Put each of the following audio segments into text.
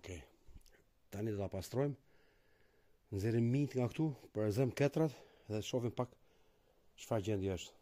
Okej. Tani do ta pastrojmë. Nxjerrim mint nga këtu, përzëm ketrat dhe shohim pak çfarë gjendje është.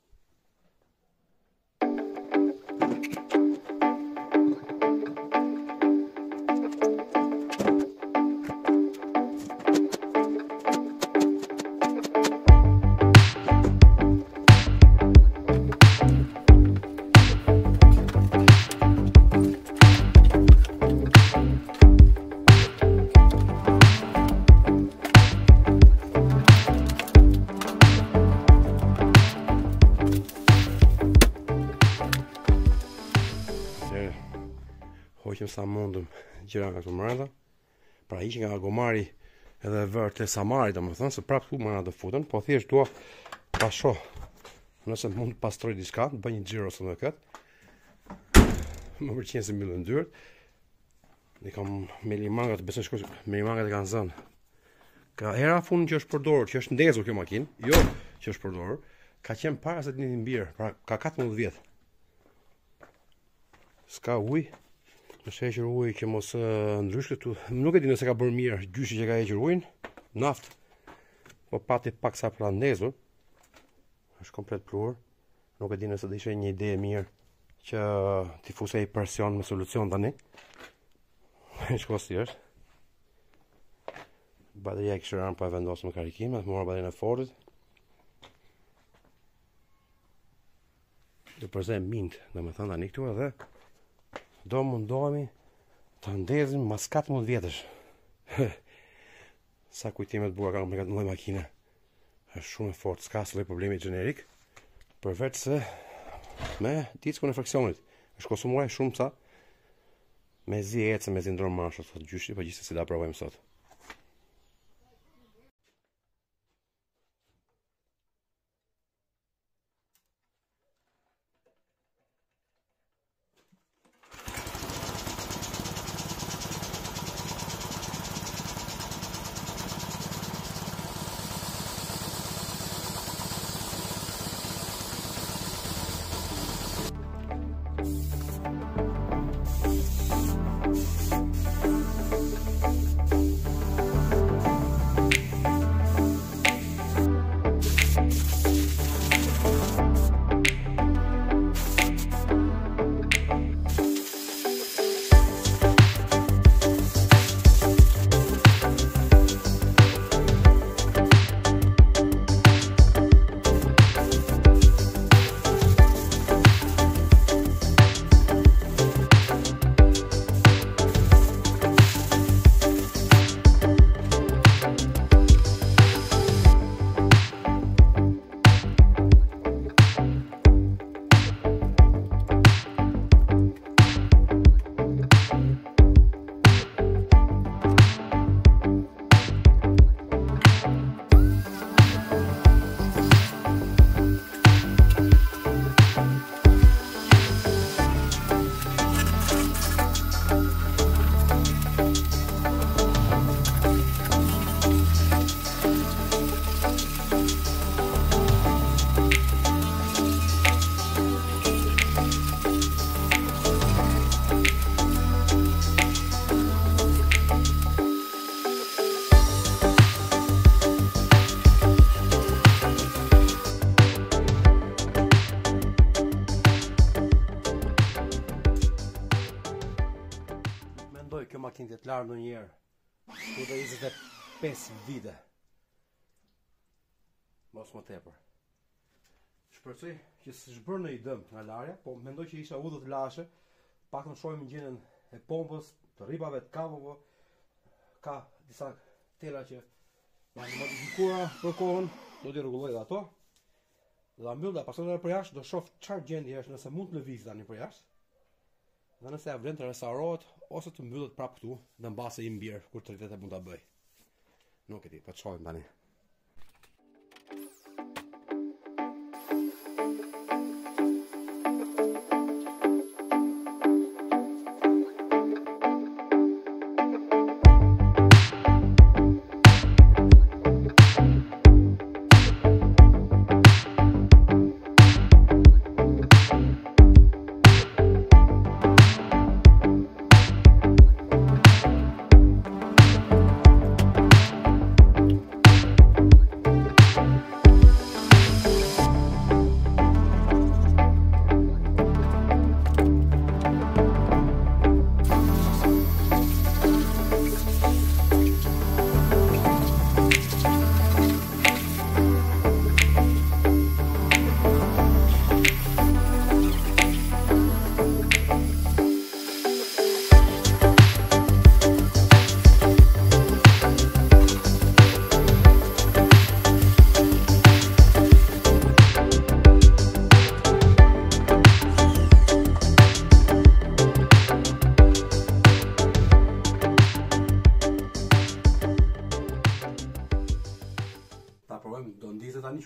Hoqëm sa mundëm gjëra nga këtu mbrenda. Pra hiqë nga gomari edhe vërë të samari, domethënë se prapë këtu mbrenda do futen, po thjesht dua ta shoh nëse mund të pastroj diçka, të bëj një xhiro ose më këtë. Më pëlqen se mbyllen dyert. Ne kam melimangat, besoj shkoj melimangat e kanë zënë. Ka hera fund që është përdorur, që është ndezur kjo makinë, jo që është përdorur, ka qenë para se të nitin mbir, pra ka 14 vjet. S'ka ujë. Është hequr ujë që mos ndrysh këtu. Nuk e di nëse ka bërë mirë gjyshi që ka hequr ujin, naft. Po pati pak sa pra ndezur. Është komplet pluhur. Nuk e di nëse do ishte një ide e mirë që t'i fusej presion me solucion tani. Shko si është. Bateria e kishte rënë pa e vendosur me karikim, atë mora baterinë e Fordit. Do përzem mint, domethënë tani këtu edhe do mundohemi të ndezim mas 14 vjetësh. Sa kujtime të bura ka me këtë mëlloj makine. Është shumë e fort, s'ka asnjë problemi gjenerik, përveç se me diskun e fraksionit. Është konsumuar shumë sa me zi ecë, me zi ndron marshë, thotë gjyshi, po gjithsesi da provojmë sot. Kjo makinë të larë në njerë. Kjo dhe 25 vite. Mos më tepër. Shpresoj që s'është bërë në i dëm nga larja, po mendoj që isha udhë të lashe, pak në shojmë gjendjen e pompës, të rripave, të kavove, ka disa tela që janë modifikuara për kohën, do t'i rregulloj dhe ato. Dhe mbyll dhe pasoj edhe për jashtë, do shoh çfarë gjendje është, nëse mund të lëviz tani për jashtë. Dhe nëse ja vlen të restaurohet ose të mbyllet prapë këtu, dhe mbase i mbjerë kur të rritet e mund ta bëj. Nuk e di, po të shohim tani.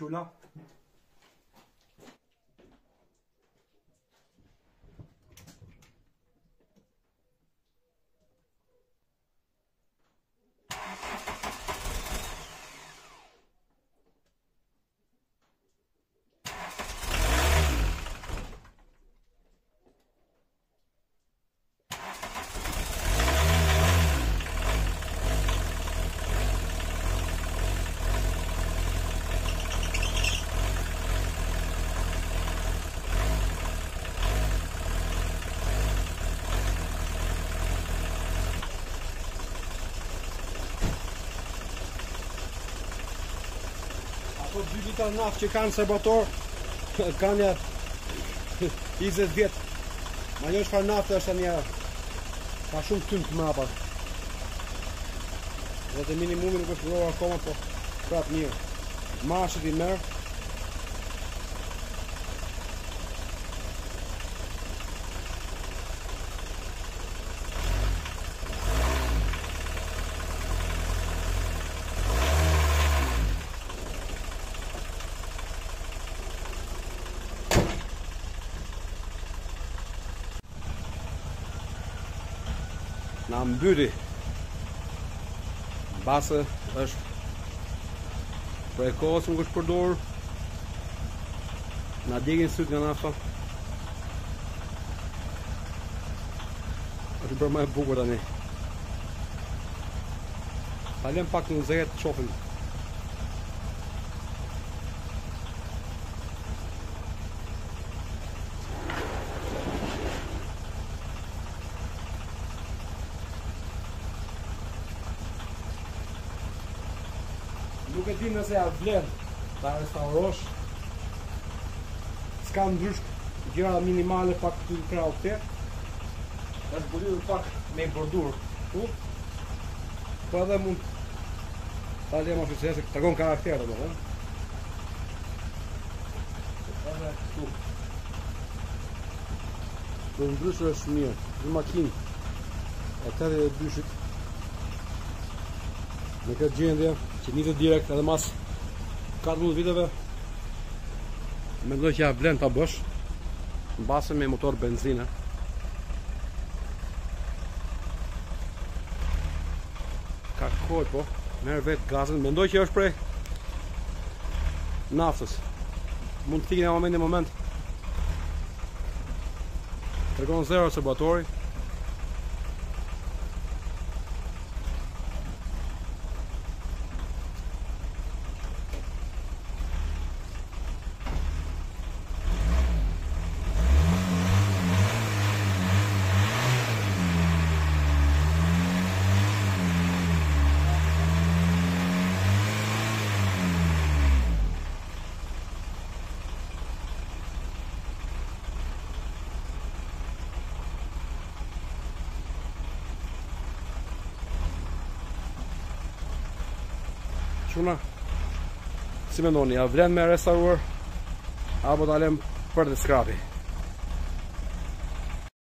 shula. Po 2 litra naftë që kanë serbator, kanë ja 20 vjet. Ma jo çfarë naftë është tani, ka shumë tymë të mapa. Dhe të minimumi nuk është vrorë akoma, po prapë mirë. Mashit i merë. Na mbyti. Basë është prej kohës nuk është përdorur. Na djegin syt nga nafta. Është bërë më e bukur tani. Ta lëm pak në zëhet të qofim. Nuk e di nëse ja vlen ta restaurosh. S'ka ndrysh gjëra minimale, pak të krau këtë. Është bulidur pak me bordur këtu. Po edhe mund ta lëm oficiale se tregon karakter domethënë. Edhe këtu. Do ndryshë është mirë. Një makinë e 82-shit. Në këtë gjendje që niset direkt edhe mas 14 viteve, mendoj që ja vlen ta bësh mbase me motor benzine. Ka kohë po, merr vetë gazën, mendoj që është prej naftës. Mund të thikin në moment. Tregon 0 serbatori. Shuna, si mendoni, a vlen me restauruar apo ta lëm për të skrapi?